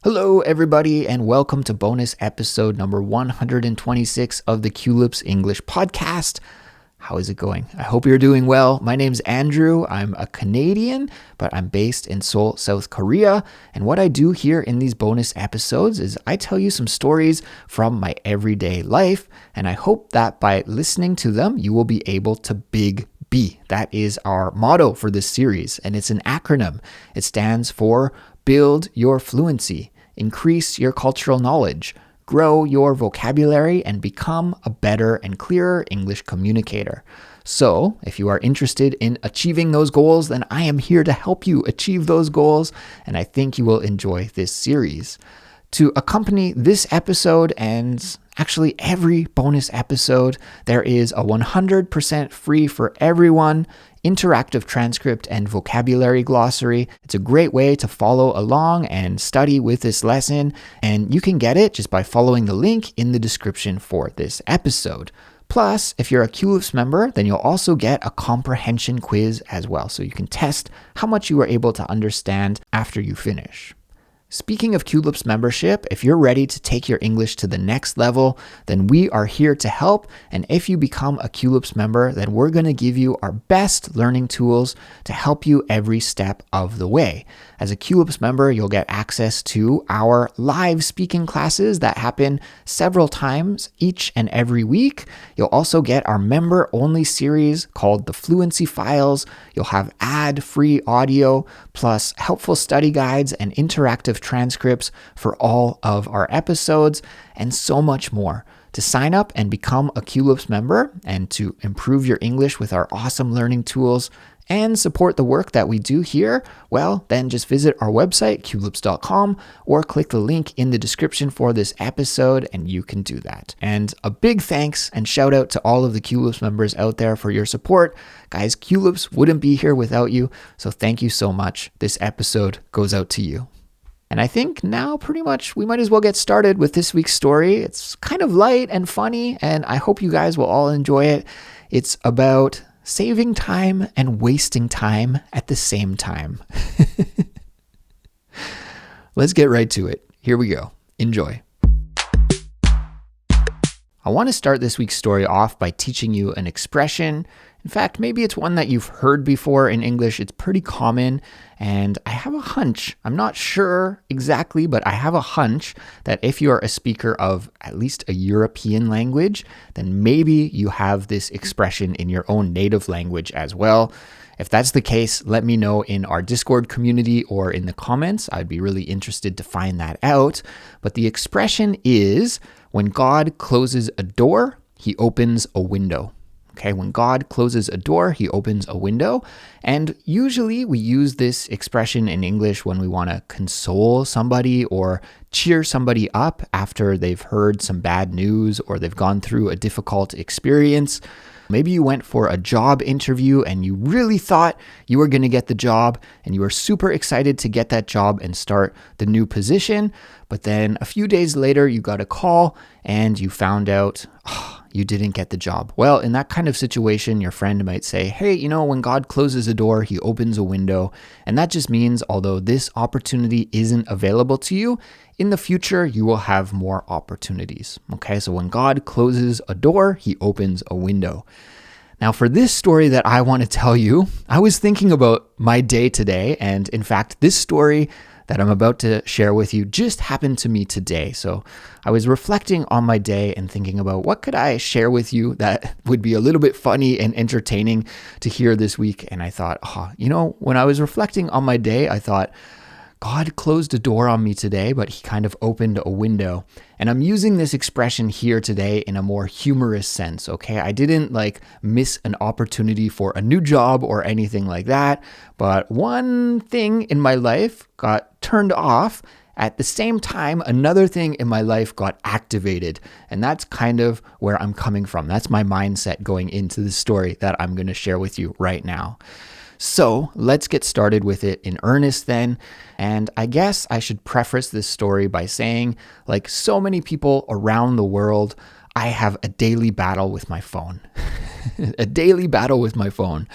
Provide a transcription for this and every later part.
Hello, everybody, and welcome to bonus episode number 126 of the Culips English podcast. How is it going? I hope you're doing well. My name's Andrew. I'm a Canadian, but I'm based in Seoul, South Korea. And what I do here in these bonus episodes is I tell you some stories from my everyday life. And I hope that by listening to them, you will be able to big B. That is our motto for this series. And it's an acronym. It stands for Build Your Fluency, Increase Your Cultural Knowledge, Grow Your Vocabulary, and Become a Better and Clearer English Communicator. So, if you are interested in achieving those goals, then I am here to help you achieve those goals, and I think you will enjoy this series. To accompany this episode and actually every bonus episode, there is a 100% free for everyone interactive transcript and vocabulary glossary. It's a great way to follow along and study with this lesson, and you can get it just by following the link in the description for this episode. Plus, if you're a Culips member, then you'll also get a comprehension quiz as well, so you can test how much you are able to understand after you finish. Speaking of Culips membership, if you're ready to take your English to the next level, then we are here to help. And if you become a Culips member, then we're going to give you our best learning tools to help you every step of the way. As a Culips member, you'll get access to our live speaking classes that happen several times each and every week. You'll also get our member-only series called the Fluency Files. You'll have ad-free audio, plus helpful study guides and interactive transcripts for all of our episodes, and so much more. To sign up and become a Culips member and to improve your English with our awesome learning tools and support the work that we do here, well, then just visit our website, culips.com, or click the link in the description for this episode, and you can do that. And a big thanks and shout out to all of the Culips members out there for your support. Guys, Culips wouldn't be here without you, so thank you so much. This episode goes out to you. And I think now pretty much we might as well get started with this week's story. It's kind of light and funny, and I hope you guys will all enjoy it. It's about saving time and wasting time at the same time. Let's get right to it. Here we go. Enjoy. I want to start this week's story off by teaching you an expression. In fact, maybe it's one that you've heard before in English. It's pretty common, and I have a hunch. I'm not sure exactly, but I have a hunch that if you're a speaker of at least a European language, then maybe you have this expression in your own native language as well. If that's the case, let me know in our Discord community or in the comments. I'd be really interested to find that out. But the expression is, when God closes a door, he opens a window. Okay, when God closes a door, he opens a window. And usually we use this expression in English when we want to console somebody or cheer somebody up after they've heard some bad news or they've gone through a difficult experience. Maybe you went for a job interview and you really thought you were going to get the job and you were super excited to get that job and start the new position. But then a few days later, you got a call and you found out, you didn't get the job. Well, in that kind of situation, your friend might say, hey, when God closes a door, he opens a window. And that just means, although this opportunity isn't available to you, in the future, you will have more opportunities. Okay, so when God closes a door, he opens a window. Now, for this story that I want to tell you, I was thinking about my day today. And in fact, this story that I'm about to share with you just happened to me today. So I was reflecting on my day and thinking about what could I share with you that would be a little bit funny and entertaining to hear this week. And I thought, when I was reflecting on my day, I thought, God closed a door on me today, but he kind of opened a window. And I'm using this expression here today in a more humorous sense, okay? I didn't miss an opportunity for a new job or anything like that, but one thing in my life got turned off. At the same time, another thing in my life got activated. And that's kind of where I'm coming from. That's my mindset going into the story that I'm going to share with you right now. So let's get started with it in earnest then. And I guess I should preface this story by saying, like so many people around the world, I have a daily battle with my phone. A daily battle with my phone.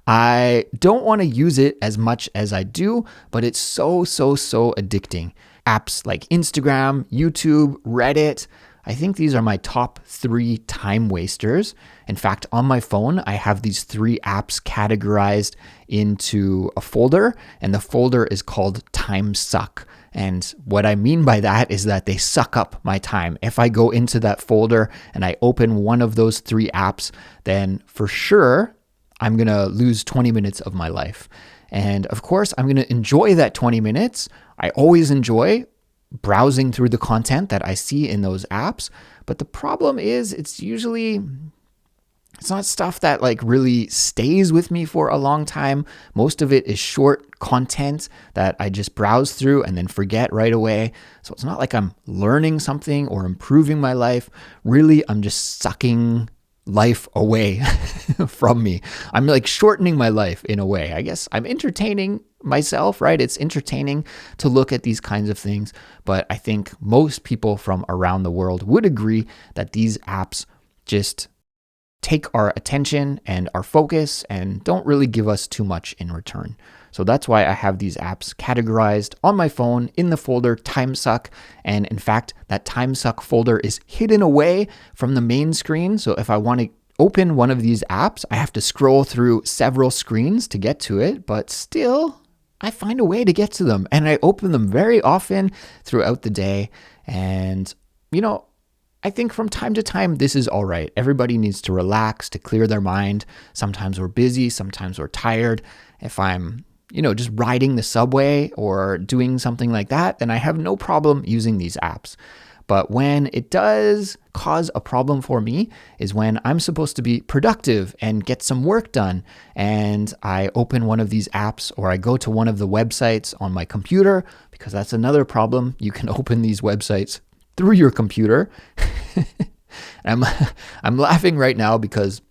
I don't want to use it as much as I do, but it's so addicting. Apps like Instagram, YouTube, Reddit. I think these are my top 3 time wasters. In fact, on my phone, I have these 3 apps categorized into a folder, and the folder is called Time Suck. And what I mean by that is that they suck up my time. If I go into that folder and I open one of those 3 apps, then for sure, I'm going to lose 20 minutes of my life. And of course, I'm going to enjoy that 20 minutes. I always enjoy browsing through the content that I see in those apps. But the problem is it's not stuff that like really stays with me for a long time. Most of it is short content that I just browse through and then forget right away. So it's not like I'm learning something or improving my life. Really, I'm just sucking life away from me. I'm like shortening my life in a way. I guess I'm entertaining myself, right? It's entertaining to look at these kinds of things, but I think most people from around the world would agree that these apps just take our attention and our focus and don't really give us too much in return. So that's why I have these apps categorized on my phone in the folder Time Suck. And in fact, that Time Suck folder is hidden away from the main screen. So if I want to open one of these apps, I have to scroll through several screens to get to it, but still I find a way to get to them, and I open them very often throughout the day. And, I think from time to time, this is all right. Everybody needs to relax, to clear their mind. Sometimes we're busy, sometimes we're tired. If I'm, just riding the subway or doing something like that, then I have no problem using these apps. But when it does cause a problem for me is when I'm supposed to be productive and get some work done, and I open one of these apps or I go to one of the websites on my computer, because that's another problem. You can open these websites through your computer. I'm laughing right now because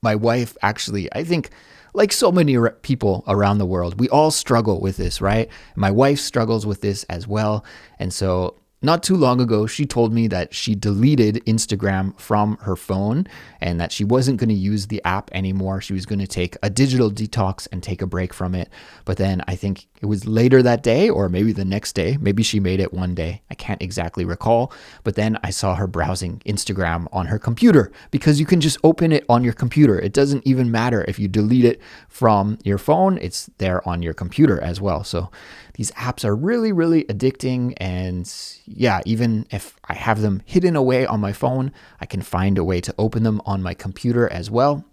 my wife actually, I think, like so many people around the world, we all struggle with this, right? My wife struggles with this as well. And so not too long ago, she told me that she deleted Instagram from her phone and that she wasn't going to use the app anymore. She was going to take a digital detox and take a break from it. But then I think it was later that day or maybe the next day. Maybe she made it one day. I can't exactly recall. But then I saw her browsing Instagram on her computer, because you can just open it on your computer. It doesn't even matter if you delete it from your phone. It's there on your computer as well. So these apps are really, really addicting. And yeah, even if I have them hidden away on my phone, I can find a way to open them on my computer as well.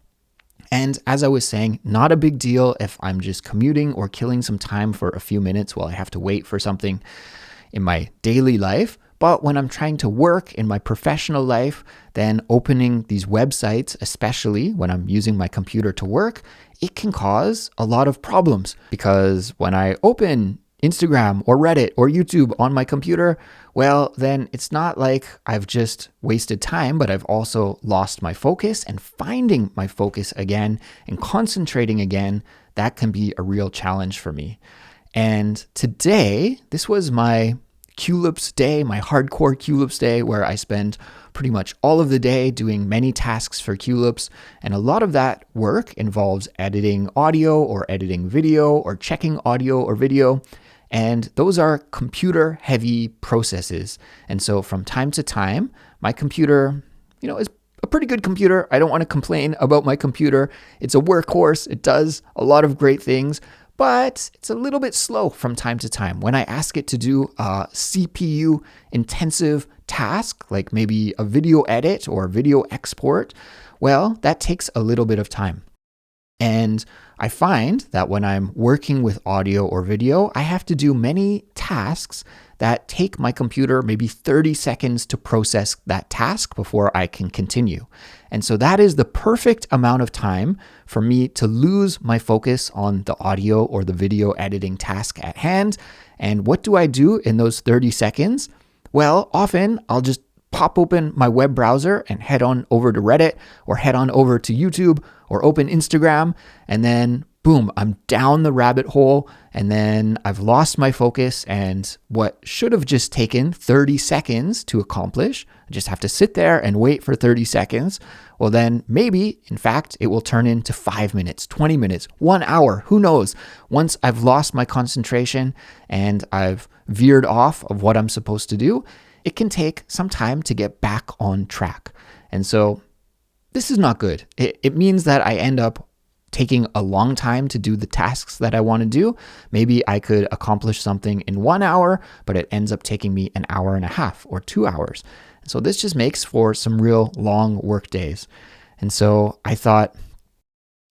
And as I was saying, not a big deal if I'm just commuting or killing some time for a few minutes while I have to wait for something in my daily life. But when I'm trying to work in my professional life, then opening these websites, especially when I'm using my computer to work, it can cause a lot of problems, because when I open Instagram or Reddit or YouTube on my computer, well, then it's not like I've just wasted time, but I've also lost my focus, and finding my focus again and concentrating again, that can be a real challenge for me. And today, this was my Culips day, my hardcore Culips day, where I spend pretty much all of the day doing many tasks for Culips. And a lot of that work involves editing audio or editing video or checking audio or video. And those are computer heavy processes. And so from time to time, my computer, is a pretty good computer. I don't want to complain about my computer. It's a workhorse. It does a lot of great things, but it's a little bit slow from time to time. When I ask it to do a CPU intensive task, like maybe a video edit or video export, well, that takes a little bit of time. And I find that when I'm working with audio or video, I have to do many tasks that take my computer maybe 30 seconds to process that task before I can continue. And so that is the perfect amount of time for me to lose my focus on the audio or the video editing task at hand. And what do I do in those 30 seconds? Well, often I'll just pop open my web browser and head on over to Reddit or head on over to YouTube or open Instagram and then boom, I'm down the rabbit hole, and then I've lost my focus, and what should have just taken 30 seconds to accomplish, I just have to sit there and wait for 30 seconds. Well, then maybe, in fact, it will turn into 5 minutes, 20 minutes, 1 hour, who knows? Once I've lost my concentration and I've veered off of what I'm supposed to do, it can take some time to get back on track. And so this is not good. It means that I end up taking a long time to do the tasks that I want to do. Maybe I could accomplish something in 1 hour, but it ends up taking me an hour and a half or 2 hours. So this just makes for some real long work days. And so I thought,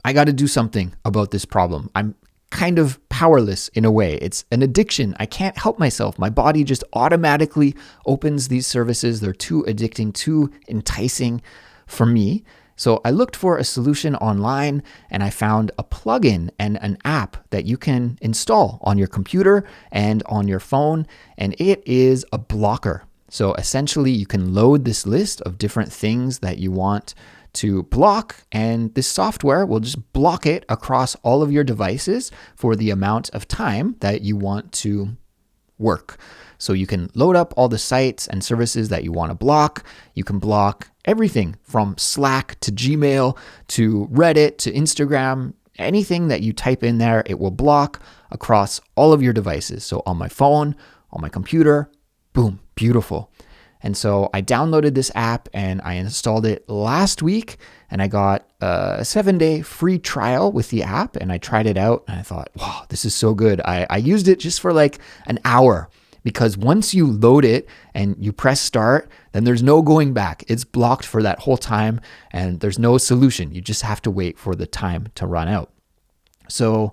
I got to do something about this problem. I'm kind of powerless in a way. It's an addiction. I can't help myself. My body just automatically opens these services. They're too addicting, too enticing for me. So I looked for a solution online, and I found a plugin and an app that you can install on your computer and on your phone, and it is a blocker. So essentially, you can load this list of different things that you want to block, and this software will just block it across all of your devices for the amount of time that you want to work. So you can load up all the sites and services that you want to block. You can block everything from Slack to Gmail to Reddit to Instagram. Anything that you type in there, it will block across all of your devices. So on my phone, on my computer, boom, beautiful. And so I downloaded this app and I installed it last week, and I got a 7-day free trial with the app, and I tried it out and I thought, wow, this is so good. I used it just for like an hour, because once you load it and you press start, then there's no going back. It's blocked for that whole time and there's no solution. You just have to wait for the time to run out. So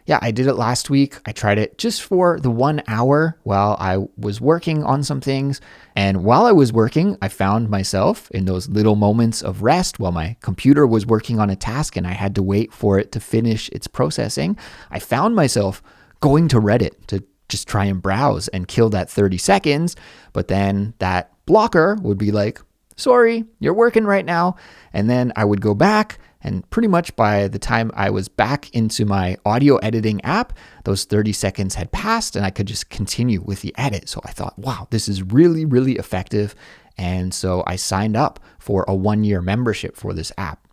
yeah, I did it last week. I tried it just for the 1 hour while I was working on some things. And while I was working, I found myself in those little moments of rest while my computer was working on a task and I had to wait for it to finish its processing. I found myself going to Reddit to just try and browse and kill that 30 seconds. But then that blocker would be like, sorry, you're working right now. And then I would go back, and pretty much by the time I was back into my audio editing app, those 30 seconds had passed and I could just continue with the edit. So I thought, wow, this is really, really effective. And so I signed up for a 1-year membership for this app.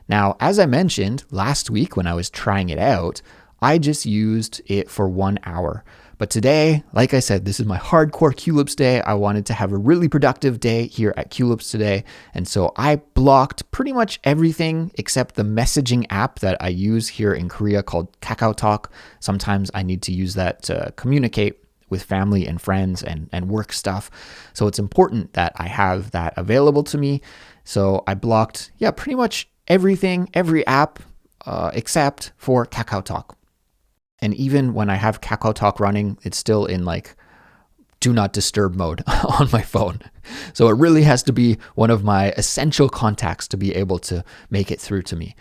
Now, as I mentioned last week when I was trying it out, I just used it for 1 hour. But today, like I said, this is my hardcore Culips day. I wanted to have a really productive day here at Culips today. And so I blocked pretty much everything except the messaging app that I use here in Korea called KakaoTalk. Sometimes I need to use that to communicate with family and friends and work stuff. So it's important that I have that available to me. So I blocked, pretty much everything, every app except for KakaoTalk. And even when I have KakaoTalk running, it's still in like do not disturb mode on my phone. So it really has to be one of my essential contacts to be able to make it through to me.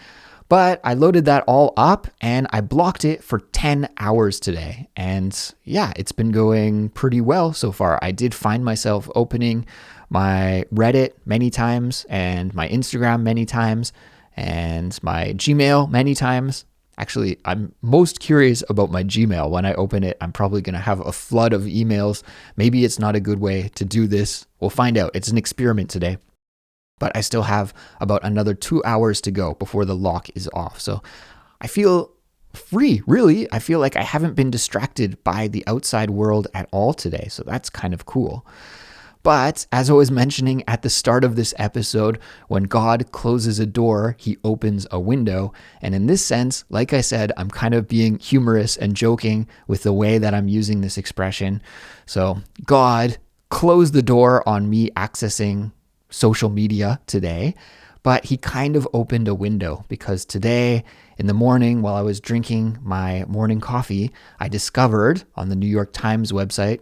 But I loaded that all up and I blocked it for 10 hours today. And yeah, it's been going pretty well so far. I did find myself opening my Reddit many times and my Instagram many times and my Gmail many times. Actually, I'm most curious about my Gmail. When I open it, I'm probably going to have a flood of emails. Maybe it's not a good way to do this. We'll find out. It's an experiment today. But I still have about another 2 hours to go before the lock is off. So I feel free, really. I feel like I haven't been distracted by the outside world at all today. So that's kind of cool. But as I was mentioning at the start of this episode, when God closes a door, he opens a window. And in this sense, like I said, I'm kind of being humorous and joking with the way that I'm using this expression. So God closed the door on me accessing social media today, but he kind of opened a window because today in the morning while I was drinking my morning coffee, I discovered on the New York Times website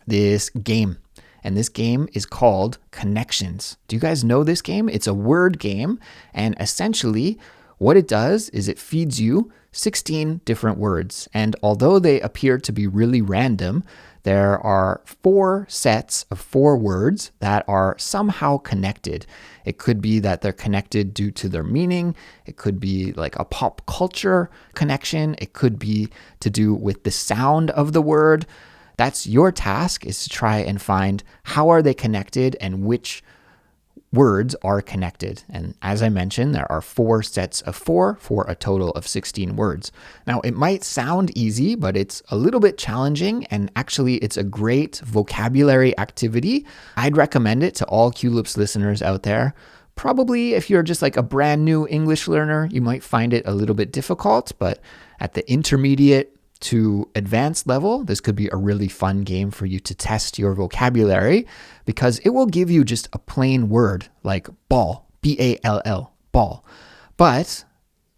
this game. And this game is called Connections. Do you guys know this game? It's a word game. And essentially, what it does is it feeds you 16 different words. And although they appear to be really random, there are 4 sets of 4 words that are somehow connected. It could be that they're connected due to their meaning. It could be like a pop culture connection. It could be to do with the sound of the word. That's your task, is to try and find how are they connected and which words are connected. And as I mentioned, there are 4 sets of 4 for a total of 16 words. Now, it might sound easy, but it's a little bit challenging, and actually it's a great vocabulary activity. I'd recommend it to all Culips listeners out there. Probably if you're just like a brand new English learner, you might find it a little bit difficult, but at the intermediate to advanced level, this could be a really fun game for you to test your vocabulary, because it will give you just a plain word like ball, B-A-L-L, ball. But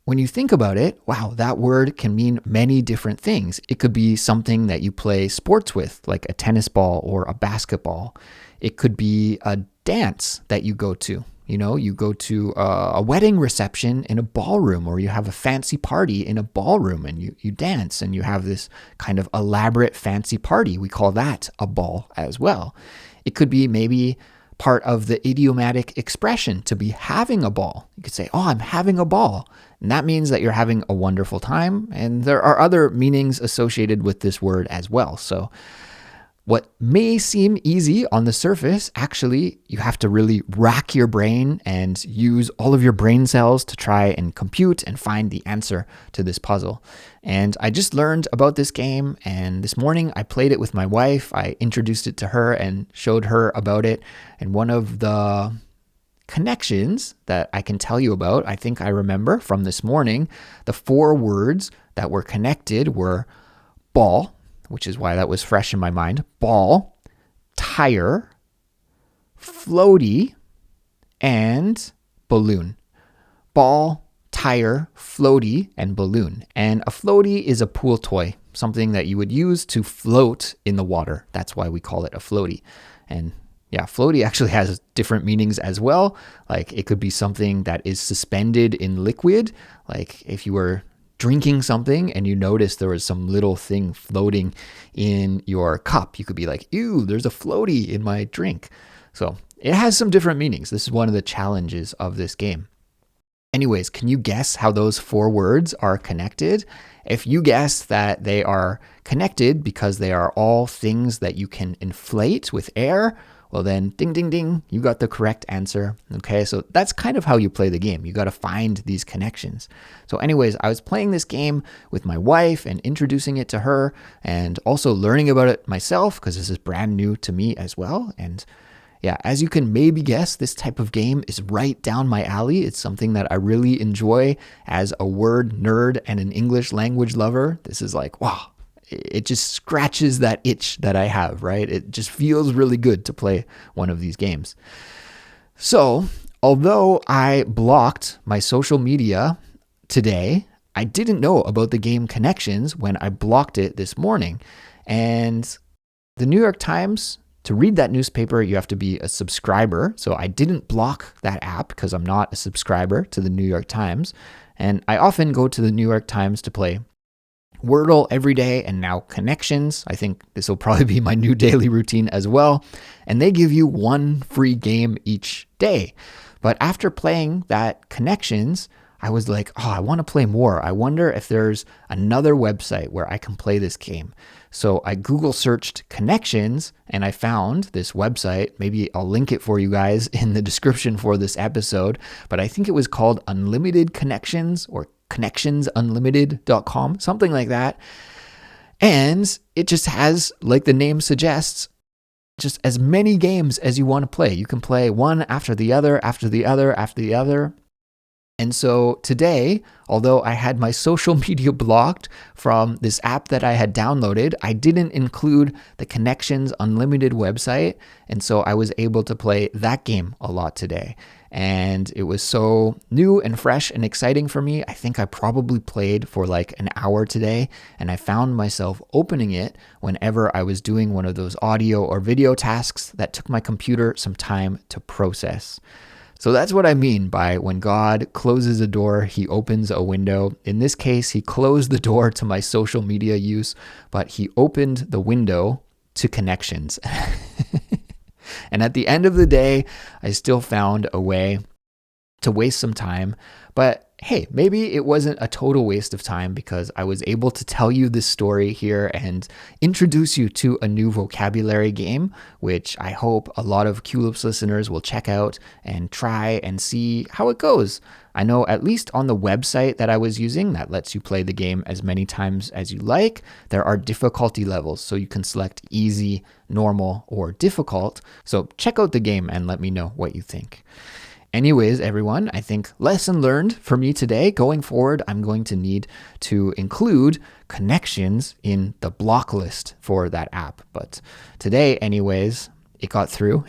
when you think about it, wow, that word can mean many different things. It could be something that you play sports with, like a tennis ball or a basketball. It could be a dance that you go to. You know, you go to a wedding reception in a ballroom, or you have a fancy party in a ballroom, and you dance and you have this kind of elaborate fancy party. We call that a ball as well. It could be maybe part of the idiomatic expression to be having a ball. You could say, oh, I'm having a ball. And that means that you're having a wonderful time. And there are other meanings associated with this word as well. So what may seem easy on the surface, actually, you have to really rack your brain and use all of your brain cells to try and compute and find the answer to this puzzle. And I just learned about this game, and this morning I played it with my wife. I introduced it to her and showed her about it. And one of the connections that I can tell you about, I think I remember from this morning, the 4 words that were connected were ball, which is why that was fresh in my mind, ball, tire, floaty, and balloon. Ball, tire, floaty, and balloon. And a floaty is a pool toy, something that you would use to float in the water. That's why we call it a floaty. And yeah, floaty actually has different meanings as well. Like it could be something that is suspended in liquid. Like if you were drinking something and you notice there was some little thing floating in your cup, you could be like, ew, there's a floaty in my drink. So it has some different meanings. This is one of the challenges of this game. Anyways, can you guess how those 4 words are connected? If you guess that they are connected because they are all things that you can inflate with air, well then, ding, ding, ding, you got the correct answer. Okay, so that's kind of how you play the game. You got to find these connections. So anyways, I was playing this game with my wife and introducing it to her, and also learning about it myself, because this is brand new to me as well. And yeah, as you can maybe guess, this type of game is right down my alley. It's something that I really enjoy as a word nerd and an English language lover. This is like, wow. It just scratches that itch that I have, right? It just feels really good to play one of these games. So, although I blocked my social media today, I didn't know about the game Connections when I blocked it this morning. And the New York Times, to read that newspaper, you have to be a subscriber. So I didn't block that app because I'm not a subscriber to the New York Times. And I often go to the New York Times to play Wordle every day, and now Connections. I think this will probably be my new daily routine as well. And they give you 1 free game each day. But after playing that Connections, I was like, oh, I want to play more. I wonder if there's another website where I can play this game. So I Google searched Connections and I found this website. Maybe I'll link it for you guys in the description for this episode. But I think it was called Unlimited Connections, or connectionsunlimited.com, something like that. And it just has, like the name suggests, just as many games as you want to play. You can play one after the other, after the other, after the other. And so today, although I had my social media blocked from this app that I had downloaded, I didn't include the Connections Unlimited website. And so I was able to play that game a lot today. And it was so new and fresh and exciting for me. I think I probably played for like an hour today, and I found myself opening it whenever I was doing one of those audio or video tasks that took my computer some time to process. So that's what I mean by when God closes a door, he opens a window. In this case, he closed the door to my social media use, but he opened the window to connections. And at the end of the day, I still found a way to waste some time. But hey, maybe it wasn't a total waste of time because I was able to tell you this story here and introduce you to a new vocabulary game, which I hope a lot of Culips listeners will check out and try and see how it goes. I know at least on the website that I was using that lets you play the game as many times as you like, there are difficulty levels. So you can select easy, normal, or difficult. So check out the game and let me know what you think. Anyways, everyone, I think lesson learned for me today. Going forward, I'm going to need to include connections in the block list for that app. But today, anyways, it got through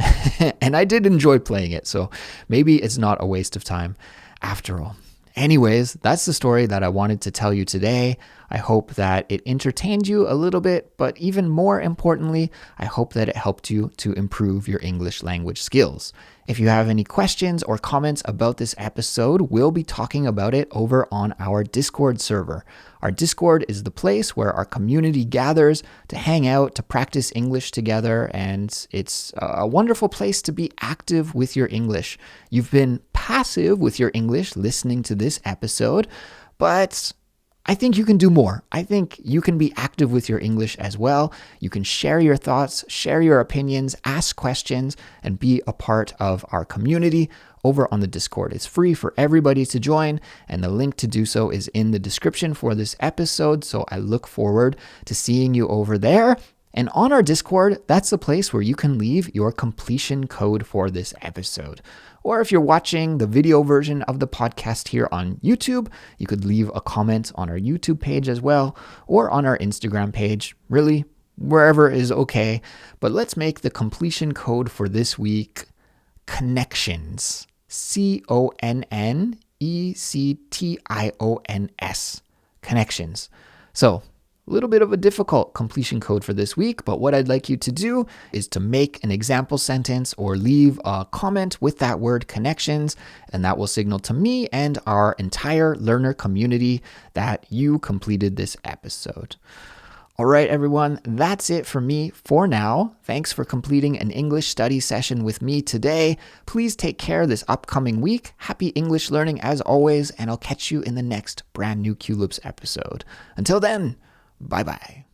and I did enjoy playing it. So maybe it's not a waste of time after all. Anyways, that's the story that I wanted to tell you today. I hope that it entertained you a little bit, but even more importantly, I hope that it helped you to improve your English language skills. If you have any questions or comments about this episode, we'll be talking about it over on our Discord server. Our Discord is the place where our community gathers to hang out, to practice English together, and it's a wonderful place to be active with your English. You've been passive with your English listening to this episode, but I think you can do more. I think you can be active with your English as well. You can share your thoughts, share your opinions, ask questions, and be a part of our community over on the Discord. It's free for everybody to join, and the link to do so is in the description for this episode. So I look forward to seeing you over there. And on our Discord, that's the place where you can leave your completion code for this episode. Or if you're watching the video version of the podcast here on YouTube, you could leave a comment on our YouTube page as well, or on our Instagram page. Really, wherever is okay. But let's make the completion code for this week connections. CONNECTIONS. Connections. So, a little bit of a difficult completion code for this week, but what I'd like you to do is to make an example sentence or leave a comment with that word connections, and that will signal to me and our entire learner community that you completed this episode. All right, everyone, that's it for me for now. Thanks for completing an English study session with me today. Please take care this upcoming week. Happy English learning as always, and I'll catch you in the next brand new Culips episode. Until then, bye-bye.